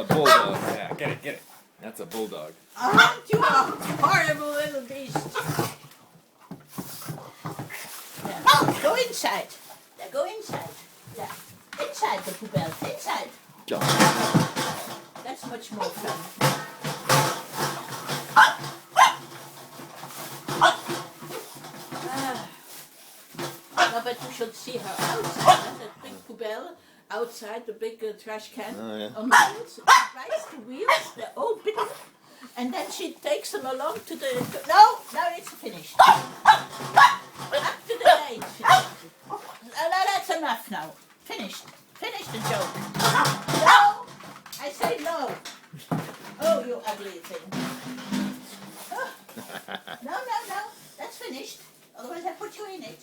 bulldog. Yeah, get it, get it. That's a bulldog. Aren't you a horrible little beast? Yeah. Go inside. Yeah, go inside. Yeah. Inside the poubelle. Inside. Go. That's much more fun. No, but you should see her outside. That big poubelle outside, the big trash can on wheels. She rides the wheels, the old bit, and then she takes them along to the. No, now it's finished. Up to the gate. No, that's enough now. Finished. Finish the joke. No, I say no. Oh, you ugly thing. Oh. No, that's finished. Otherwise I put you in it.